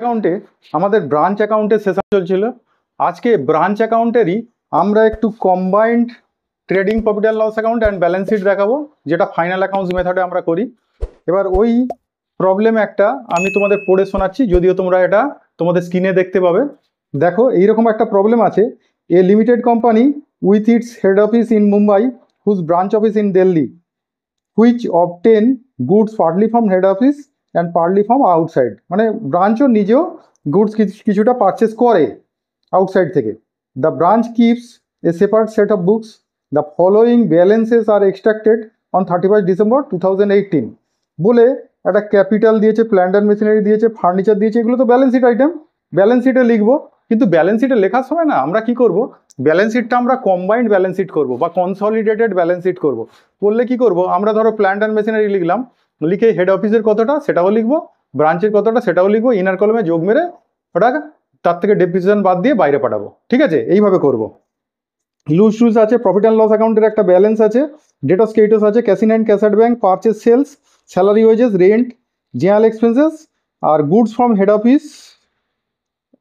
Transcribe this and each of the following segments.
অ্যাকাউন্টে আমাদের ব্রাঞ্চ অ্যাকাউন্টের সেশন চলছিল। আজকে ব্রাঞ্চ অ্যাকাউন্টেরই আমরা একটু combined trading profit and loss account and balance sheet দেখাবো, যেটা ফাইনাল অ্যাকাউন্টস মেথডে আমরা করি। এবার ওই প্রবলেম একটা আমি তোমাদের পড়ে শোনাচ্ছি, যদিও তোমরা এটা তোমাদের স্ক্রিনে দেখতে পাবে। দেখো, এইরকম একটা প্রবলেম আছে। A limited company with its head office in Mumbai whose branch office in Delhi which obtain goods partly from head office and partly from outside. মানে ব্রাঞ্চও নিজেও গুডস কিছুটা পারচেস করে আউটসাইড থেকে। The branch keeps a separate set of books. The following balances are extracted on 31 December 2018 বলে একটা capital দিয়েছে, plant and machinery দিয়েছে, ফার্নিচার দিয়েছে। এগুলো তো ব্যালেন্স শিট আইটেম, ব্যালেন্স শিটে লিখবো। কিন্তু ব্যালেন্স শিটে লেখার সময় না আমরা কি করব, ব্যালেন্স শিটটা আমরা কম্বাইন্ড ব্যালেন্স শিট করবো বা কনসলিডেটেড ব্যালেন্স শিট করবো। করলে কি করব, আমরা ধরো প্ল্যান্ট অ্যান্ড মেশিনারি লিখলাম, লিখে হেড অফিসের কতটা সেটাও লিখবো, ব্রাঞ্চের কতটা সেটাও লিখবো, ইনার কলমে যোগ মেরে ওটা তার থেকে ডেপ্রিসিয়েশন বাদ দিয়ে বাইরে পাঠাবো। ঠিক আছে, এইভাবে করব। লুজ টুলস আছে, প্রফিট অ্যান্ড লস অ্যাকাউন্টের একটা ব্যালেন্স আছে, ডেট অফ স্টেটাস আছে, cash in hand, cash at bank, purchase sales, salary wages, rent, general expenses আর গুডস ফ্রম হেড অফিস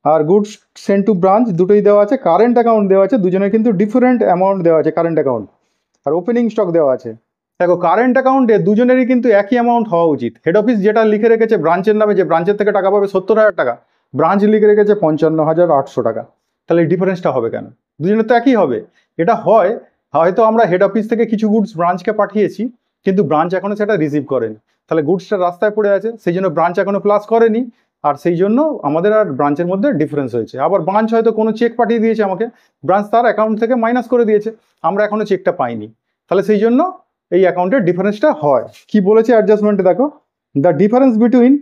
আর গুডস সেন্ট টু ব্রাঞ্চ দুটোই দেওয়া আছে। কারেন্ট অ্যাকাউন্ট দেওয়া আছে, দুজনের কিন্তু ডিফারেন্ট অ্যামাউন্ট দেওয়া আছে কারেন্ট অ্যাকাউন্ট। আর ওপেনিং স্টক দেওয়া আছে। দেখো, কারেন্ট অ্যাকাউন্টে দুজনেরই কিন্তু একই অ্যামাউন্ট হওয়া উচিত। হেড অফিস যেটা লিখে রেখেছে ব্রাঞ্চের নামে, যে ব্রাঞ্চের থেকে টাকা পাবে 70,000 টাকা, ব্রাঞ্চ লিখে রেখেছে 55,800 টাকা। তাহলে এই ডিফারেন্সটা হবে কেন? দুজনের তো একই হবে। এটা হয় হয়তো আমরা হেড অফিস থেকে কিছু গুডস ব্রাঞ্চকে পাঠিয়েছি, কিন্তু ব্রাঞ্চ এখনো সেটা রিসিভ করেনি। তাহলে গুডসটা রাস্তায় পড়ে আছে, সেই জন্য ব্রাঞ্চ এখনো প্লাস করেনি, আর সেই জন্য আমাদের আর ব্রাঞ্চের মধ্যে ডিফারেন্স হয়েছে। আবার ব্রাঞ্চ হয়তো কোনো চেক পাঠিয়ে দিয়েছে আমাকে, ব্রাঞ্চ তার অ্যাকাউন্ট থেকে মাইনাস করে দিয়েছে, আমরা এখনো চেকটা পাইনি। তাহলে সেই জন্য এই অ্যাকাউন্টের ডিফারেন্সটা হয়। কি বলেছে অ্যাডজাস্টমেন্টে দেখো, the difference between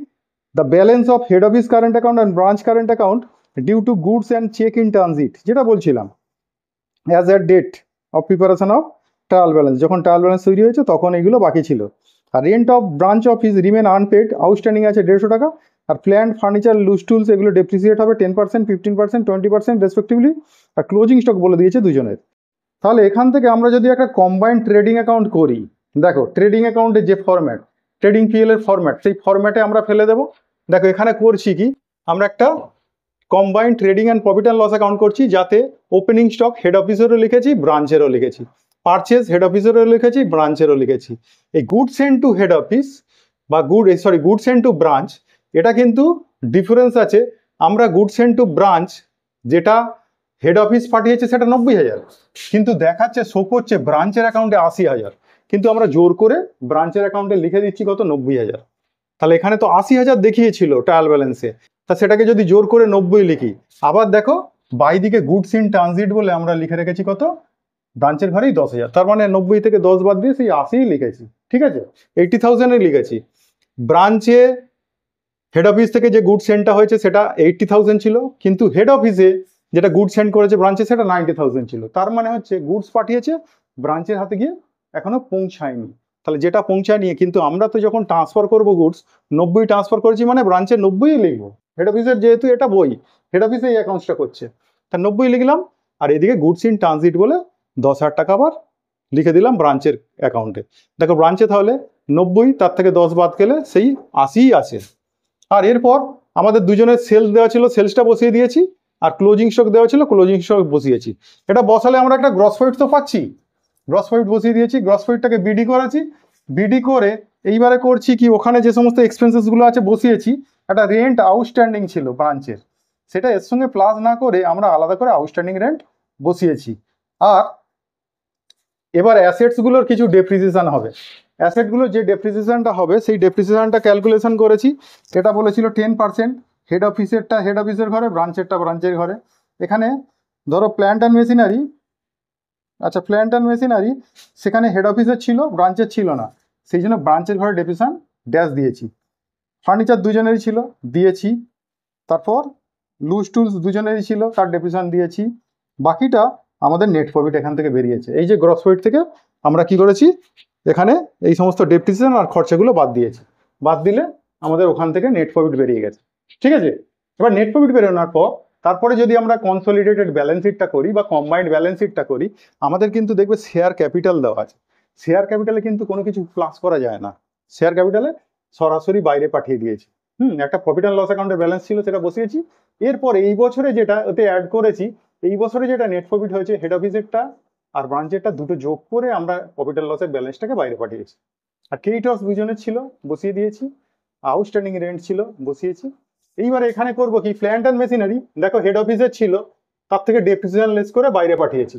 the balance of head office current account and branch current account due to goods and cheque in transit, যেটা বলছিলাম as a date of preparation of trial balance, যখন ট্রায়াল ব্যালেন্স তৈরি হয়েছে তখন এগুলো বাকি ছিল। আর rent of branch office remain unpaid, outstanding আছে 150 টাকা। আর প্ল্যান্ট, ফার্নিচার, লুজ টুলস এগুলো ডেপ্রিসিয়েট হবে 10%, 15%, 20% রেসপেক্টিভলি। আর ক্লোজিং স্টক বলে দিয়েছে দুজনের। তাহলে এখান থেকে আমরা যদি একটা কম্বাইন্ড ট্রেডিং অ্যাকাউন্ট করি, দেখো ট্রেডিং অ্যাকাউন্টের যে ফরম্যাট, ট্রেডিং পিএল এর ফরম্যাট, সেই ফরম্যাটে আমরা ফেলে দেবো। দেখো এখানে করছি কি, আমরা একটা combined trading and profit and loss account করছি, যাতে ওপেনিং স্টক হেড অফিসেরও লিখেছি, ব্রাঞ্চেরও লিখেছি, পারচেজ হেড অফিসেরও লিখেছি, ব্রাঞ্চেরও লিখেছি। এই good send to head office বা গুড সেন্ড টু ব্রাঞ্চ, এটা কিন্তু ডিফারেন্স আছে। আমরা গুড সেন্ড টু ব্রাঞ্চ যেটা হেড অফিস পাঠিয়েছে সেটা 90,000, কিন্তু দেখাচ্ছে শো করছে ব্রাঞ্চের অ্যাকাউন্টে 80,000, কিন্তু আমরা জোর করে ব্রাঞ্চের অ্যাকাউন্টে লিখে দিচ্ছি কত, 90,000। তাহলে এখানে তো 80,000 দেখিয়েছিল ট্রায়াল ব্যালেন্সে, তা সেটাকে যদি জোর করে 90 লিখি, আবার দেখো বাইদিকে গুডস ইন ট্রানজিট বলে আমরা লিখে রেখেছি কত, ব্রাঞ্চের ঘরেই 10,000, তার মানে 90 থেকে 10 বাদ দিয়ে সেই 80 লিখেছি। ঠিক আছে, 80,000 লিখেছি। ব্রাঞ্চে হেড অফিস থেকে যে গুড সেন্ডটা হয়েছে সেটা 80,000 ছিল, কিন্তু হেড অফিসে যেটা গুড সেন্ড করেছে ব্রাঞ্চে সেটা 90,000 ছিল। তার মানে হচ্ছে গুডস পাঠিয়েছে, ব্রাঞ্চের হাতে গিয়ে এখনো পৌঁছায়নি। তাহলে যেটা পৌঁছায়নি, কিন্তু আমরা তো যখন ট্রান্সফার করবো গুডস, 90 ট্রান্সফার করেছি মানে ব্রাঞ্চে 90 লিখবো। হেড অফিসের যেহেতু এটা বই, হেড অফিসে এই অ্যাকাউন্টসটা করছে, তা 90 লিখলাম। আর এদিকে গুডস ইন ট্রানজিট বলে 10,000 টাকা আবার লিখে দিলাম ব্রাঞ্চের অ্যাকাউন্টে। দেখো ব্রাঞ্চে তাহলে 90, তার থেকে 10 বাদ গেলে সেই 80 আছে। আর এরপর আমাদের দুজনের সেলস দেওয়া ছিল, সেলসটা বসিয়ে দিয়েছি, আর ক্লোজিং স্টক দেওয়া ছিল, ক্লোজিং স্টক বসিয়েছি। এটা বসালে আমরা একটা গ্রস প্রফিট তো পাচ্ছি, গ্রস প্রফিট বসিয়ে দিয়েছি, গ্রস প্রফিটটাকে বিডি করেছি। বিডি করে এইবারে করছি কি, ওখানে যে সমস্ত এক্সপেন্সেসগুলো আছে বসিয়েছি। একটা রেন্ট আউটস্ট্যান্ডিং ছিল ব্রাঞ্চের, সেটা এর সঙ্গে প্লাস না করে আমরা আলাদা করে আউটস্ট্যান্ডিং রেন্ট বসিয়েছি। আর এবার অ্যাসেটসগুলোর কিছু ডেপ্রিসিয়েশন হবে। অ্যাসেটগুলো যে ডেপ্রিসিয়েশনটা হবে সেই ডেপ্রিসিয়েশনটা ক্যালকুলেশন করেছি। এটা বলেছিল 10%, হেড অফিসেরটা হেড অফিসের ঘরে, ব্রাঞ্চেরটা ব্রাঞ্চের ঘরে। এখানে ধরো প্ল্যান্ট অ্যান্ড মেশিনারি, আচ্ছা প্ল্যান্ট অ্যান্ড মেশিনারি সেখানে হেড অফিসের ছিল, ব্রাঞ্চের ছিল না, সেই জন্য ব্রাঞ্চের ঘরে ডেপ্রিসিয়েশন ড্যাশ দিয়েছি। ফার্নিচার দুজনেরই ছিল, দিয়েছি। তারপর লুজ টুলস দুজনেরই ছিল, তার ডেপ্রিসিয়েশন দিয়েছি। বাকিটা আমাদের নেট প্রফিট এখান থেকে বেরিয়েছে। এই যে গ্রস প্রফিট থেকে আমরা কি করেছি, এখানে এই সমস্ত ডেপ্রিসিয়েশন আর খরচাগুলো বাদ দিয়েছি। বাদ দিলে আমাদের ওখান থেকে নেট প্রফিট বেরিয়ে গেছে। ঠিক আছে, এবার নেট প্রফিট বেরোনোর পর তারপরে যদি আমরা কনসলিডেটেড ব্যালেন্স শিটটা করি বা কম্বাইন্ড ব্যালেন্স শিটটা করি, আমাদের কিন্তু দেখবে শেয়ার ক্যাপিটাল দেওয়া আছে। শেয়ার ক্যাপিটালে কিন্তু কোনো কিছু প্লাস করা যায় না, শেয়ার ক্যাপিটালে সরাসরি বাইরে পাঠিয়ে দিয়েছে। একটা প্রফিট অ্যান্ড লস অ্যাকাউন্টের ব্যালেন্স ছিল, সেটা বসিয়েছি। এরপর এই বছরে যেটা ওতে অ্যাড করেছি, এই বছরে যেটা নেট প্রফিট হয়েছে হেড অফিসেরটা আর ব্রাঞ্চেরটা দুটো যোগ করে আমরা প্রফিট অ্যান্ড লসের ব্যালেন্সটাকে বাইরে পাঠিয়েছি। আর ক্রেডিটর্স দুজনের ছিল, বসিয়ে দিয়েছি। আউটস্ট্যান্ডিং রেন্ট ছিল, বসিয়েছি। এইবারে এখানে করব কি, প্ল্যান্ট অ্যান্ড মেশিনারি দেখো হেড অফিসের ছিল, তার থেকে ডেপ্রিসিয়েশন লেস করে বাইরে পাঠিয়েছি।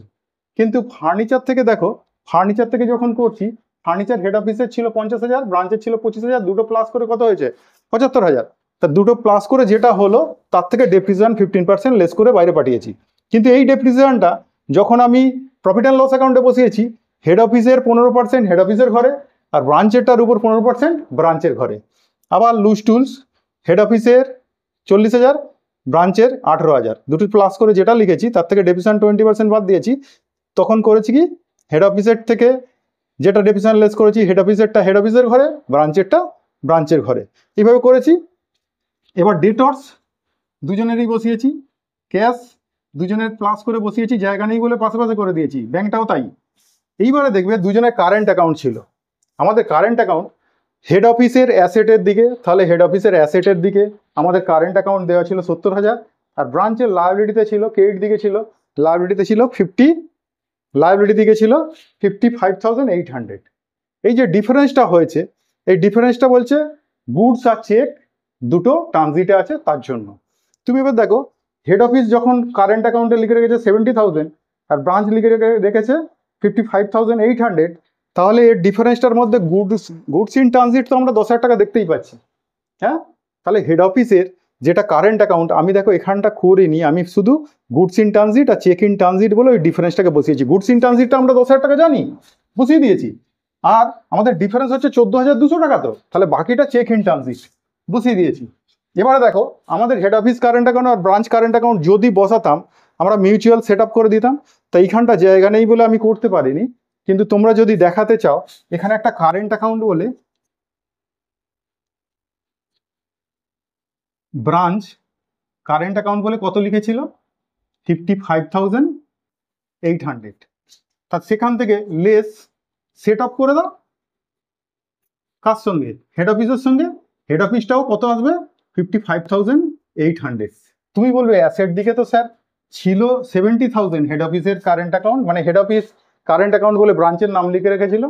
কিন্তু ফার্নিচার থেকে দেখো, ফার্নিচার থেকে যখন করছি, ফার্নিচার হেড অফিসের ছিল 50,000, ব্রাঞ্চের ছিল 25,000, দুটো প্লাস করে কত হয়েছে 75,000। তা দুটো প্লাস করে যেটা হলো তার থেকে ডেপ্রিসিয়েশন 15% লেস করে বাইরে পাঠিয়েছি। কিন্তু এই ডেপ্রিসিয়েশনটা যখন আমি প্রফিট অ্যান্ড লস অ্যাকাউন্টে বসিয়েছি, হেড অফিসের 15% হেড অফিসের ঘরে, আর ব্রাঞ্চেরটার উপর 15% ব্রাঞ্চের ঘরে। আবার লুজ টুলস হেড অফিসের 40,000, ব্রাঞ্চের 18,000, দুটো প্লাস করে যেটা লিখেছি তার থেকে ডেপ্রিসিয়েশন 20% বাদ দিয়েছি। তখন করেছি কি, হেড অফিসের থেকে যেটা ডেপ্রিসিয়েশন লেস করেছি, হেড অফিসেরটা হেড অফিসের ঘরে, ব্রাঞ্চেরটা ব্রাঞ্চের ঘরে, এইভাবে করেছি। এবার ডেটর্স দুজনেরই বসিয়েছি, ক্যাশ দুজনের প্লাস করে বসিয়েছি, জায়গা নেই বলে পাশে পাশে করে দিয়েছি, ব্যাংকটাও তাই। এইবারে দেখবে দুজনের কারেন্ট অ্যাকাউন্ট ছিল। আমাদের কারেন্ট অ্যাকাউন্ট হেড অফিসের অ্যাসেটের দিকে, তাহলে হেড অফিসের অ্যাসেটের দিকে আমাদের কারেন্ট অ্যাকাউন্ট দেওয়া ছিল 70,000, আর ব্রাঞ্চের লায়াবিলিটিতে ছিল, ক্রেডিট দিকে ছিল, লায়াবিলিটিতে ছিল 55,800। এই যে ডিফারেন্সটা হয়েছে, এই ডিফারেন্সটা বলছে গুডস আর চেক দুটো ট্রানজিটে আছে তার জন্য। তুমি এবার দেখো, হেড অফিস যখন কারেন্ট অ্যাকাউন্টে লিখে রেখেছে 70,000 আর ব্রাঞ্চ লিখে রেখেছে 55,800, তাহলে এর ডিফারেন্সটার মধ্যে গুডস ইন ট্রানজিট তো আমরা 10,000 টাকা দেখতেই পাচ্ছি। হ্যাঁ, তাহলে হেড অফিসের যেটা কারেন্ট অ্যাকাউন্ট, আমি দেখো এখানটা করিনি, আমি শুধু গুডস ইন ট্রানজিট আর চেক ইন ট্রানজিট বলে ওই ডিফারেন্সটাকে বসিয়েছি। গুডস ইন ট্রানজিটটা আমরা 10,000 টাকা জানি, বসিয়ে দিয়েছি। আর আমাদের ডিফারেন্স হচ্ছে 14,200 টাকা, তো তাহলে বাকিটা চেক ইন ট্রানজিট বসিয়ে দিয়েছি। এবারে দেখো, আমাদের হেড অফিস কারেন্ট অ্যাকাউন্ট আর ব্রাঞ্চ কারেন্ট অ্যাকাউন্ট যদি বসাতাম, আমরা মিউচুয়াল সেট আপ করে দিতাম। তো এইখানটা জায়গা নেই বলে আমি করতে পারিনি, কিন্তু তোমরা যদি দেখাতে চাও, এখানে একটা কারেন্ট অ্যাকাউন্ট বলে ব্রাঞ্চ কারেন্ট অ্যাকাউন্ট বলে কত লিখেছিল 55,800, তা সেখান থেকে লেস সেট আপ করে দাও কার সঙ্গে, হেড অফিসের সঙ্গে। হেড অফিসটাও কত আসবে 55,800। তুমি বলবে অ্যাসেট দিকে তো স্যার ছিল 70,000 হেড অফিসের কারেন্ট অ্যাকাউন্ট, মানে হেড অফিস কারেন্ট অ্যাকাউন্ট বলে ব্রাঞ্চের নাম লিখে রেখেছিল।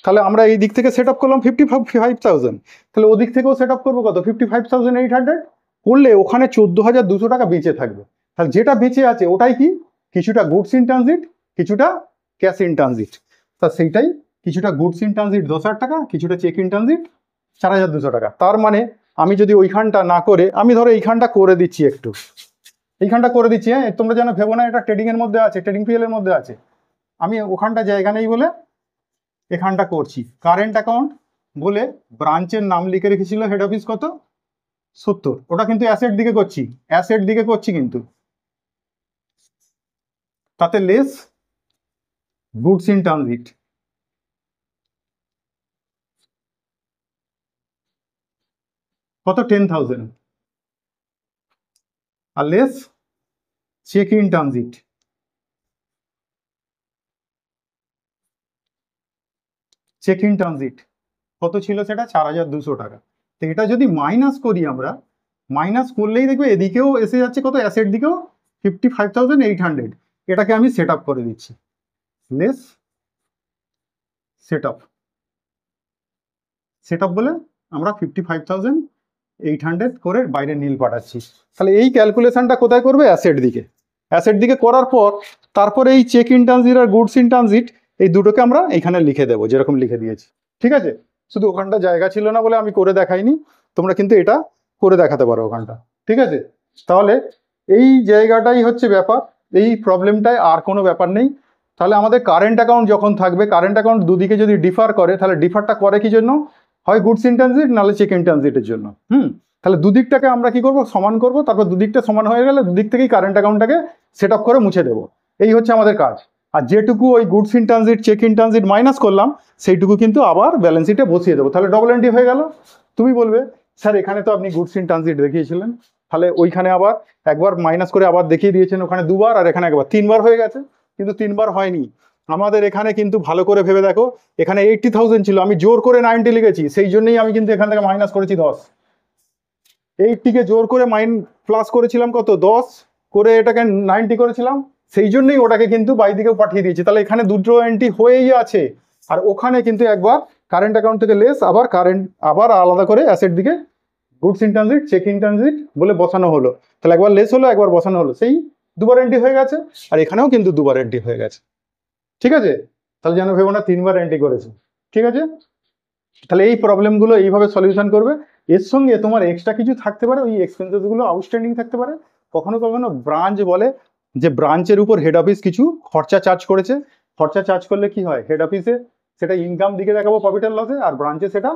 তাহলে আমরা এই দিক থেকে সেট আপ করলাম 55,000, তাহলে ওদিক থেকেও সেট আপ করবো কত 55,800 করলে ওখানে 14,200 টাকা বেঁচে থাকবে। তাহলে যেটা বেঁচে আছে ওটাই কি, কিছুটা গুডস ইন ট্রানজিট, কিছুটা ক্যাশ ইন ট্রানজিট। তা সেইটাই, কিছুটা গুডস ইন ট্রানজিট 10,000 টাকা, কিছুটা চেক ইন ট্রানজিট 4,200 টাকা। তার মানে আমি যদি ওইখানটা না করে, আমি ধরো এইখানটা করে দিচ্ছি, একটু এইখানটা করে দিচ্ছি। হ্যাঁ, তোমরা যেন ভেবো না এটা ট্রেডিং এর মধ্যে আছে, ট্রেডিং পিএল এর মধ্যে আছে। আমি ওখানটা জায়গা নেই বলে এখানটা করছি। কারেন্ট অ্যাকাউন্ট বলে ব্রাঞ্চের নাম লিখে রেখেছিল হেড অফিস কত 70, ওটা কিন্তু অ্যাসেট দিকে করছি, অ্যাসেট দিকে করছি, কিন্তু তাতে লেস গুডস ইন ট্রানজিট কত 10,000, আর less cheque in transit cheque in transit কত ছিল সেটা 4,200 টাকা। তো এটা যদি মাইনাস করি আমরা, মাইনাস করলেই দেখবে এদিকেও এসে যাচ্ছে কত, অ্যাসেট দিকেও 55,800। এটাকে আমি সেট আপ করে দিচ্ছি, লেস সেট আপ বলে আমরা 55,800 করে বাইরে নীল পাঠাচ্ছি। তাহলে এই ক্যালকুলেশনটা কোথায় করবে, অ্যাসেট দিকে করার পর তারপরে এই চেক ইন ট্রানজিট আর গুডস ইন ট্রানজিট এই দুটোকে আমরা এইখানে লিখে দেবো, যেরকম লিখে দিয়েছি। ঠিক আছে, শুধু ওখানটা জায়গা ছিল না বলে আমি করে দেখাইনি, তোমরা কিন্তু এটা করে দেখাতে পারো ওখানটা। ঠিক আছে, তাহলে এই জায়গাটাই হচ্ছে ব্যাপার, এই প্রবলেমটায় আর কোনো ব্যাপার নেই। তাহলে আমাদের কারেন্ট অ্যাকাউন্ট যখন থাকবে, কারেন্ট অ্যাকাউন্ট দুদিকে যদি ডিফার করে, তাহলে ডিফারটা করে কি জন্য, হয় গুডস ইন ট্রানজিট নাহলে চেক ইন ট্রানজিটের জন্য। তাহলে দুদিকটাকে আমরা কি করব, সমান করব, তারপর দুদিকটা সমান হয়ে গেলে দুদিক থেকেই কারেন্ট অ্যাকাউন্টটাকে সেট আপ করে মুছে দেবো। এই হচ্ছে আমাদের কাজ। আর যেটুকু ওই goods in transit cheque in transit minus করলাম, সেইটুকু কিন্তু আবার ব্যালেন্স শিটে বসিয়ে দেবো, তাহলে ডবল এন্ট্রি হয়ে গেল। তুমি বলবে স্যার এখানে তো আপনি গুডস ইন ট্রানজিট দেখিয়েছিলেন, তাহলে ওইখানে আবার একবার মাইনাস করে আবার দেখিয়ে দিয়েছেন, ওখানে দুবার আর এখানে একবার, 3বার হয়ে গেছে। কিন্তু 3বার হয়নি আমাদের এখানে, কিন্তু ভালো করে ভেবে দেখো, এখানে 80,000 ছিল, আমি জোর করে 90 লিখেছি, সেই জন্যই আমি কিন্তু এখান থেকে মাইনাস করেছি 10। 80 জোর করে প্লাস করেছিলাম কত 10 করে, এটাকে 90 করেছিলাম, সেই জন্যই ওটাকে কিন্তু বাই দিকেও পাঠিয়ে দিয়েছি। তাহলে এখানে দুটো এন্ট্রি হয়েই আছে, আর ওখানে কিন্তু একবার কারেন্ট অ্যাকাউন্ট থেকে লেস, আবার আলাদা করে অ্যাসেট দিকে goods in transit, cheque in transit বলে বসানো হলো। তাহলে একবার লেস হলো, একবার বসানো হলো, সেই দুবার এন্ট্রি হয়ে গেছে। আর এখানেও কিন্তু দুবার এন্ট্রি হয়ে গেছে। ঠিক আছে, তাহলে যেন ভেবো না 3বার এন্ট্রি করেছে। ঠিক আছে, তাহলে এই প্রবলেমগুলো এইভাবে সলিউশন করবে। এর সঙ্গে তোমার এক্সট্রা কিছু থাকতে পারে, ওই এক্সপেন্সেসগুলো আউটস্ট্যান্ডিং থাকতে পারে। কখনো কখনো ব্রাঞ্চ বলে যে ব্রাঞ্চের উপর হেড অফিস কিছু খরচা চার্জ করেছে। খরচা চার্জ করলে কি হয়, হেড অফিসে সেটা ইনকাম দিকে দেখাবো প্রফিট অ্যান্ড লসে, আর ব্রাঞ্চে সেটা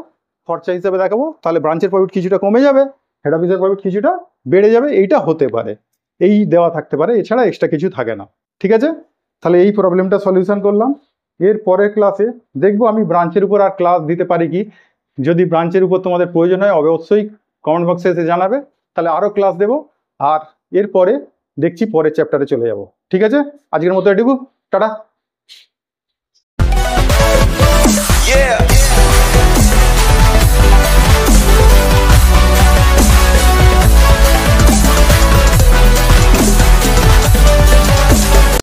খরচা হিসেবে দেখাবো। তাহলে ব্রাঞ্চের প্রফিট কিছুটা কমে যাবে, হেড অফিসের প্রফিট কিছুটা বেড়ে যাবে, এইটা হতে পারে, এই দেওয়া থাকতে পারে, এছাড়া এক্সট্রা কিছু থাকে না। ঠিক আছে, তাহলে এই প্রবলেমটা সলিউশন করলাম। এর পরের ক্লাসে দেখবো আমি ব্রাঞ্চের উপর আর ক্লাস দিতে পারি কি। যদি ব্রাঞ্চের উপর তোমাদের প্রয়োজন হয় অবশ্যই কমেন্ট বক্সে এসে জানাবে, তাহলে আরও ক্লাস দেবো। আর এরপরে দেখছি পরের চ্যাপ্টারে চলে যাব। ঠিক আছে, আজকের মতো এটুকু, টাটা।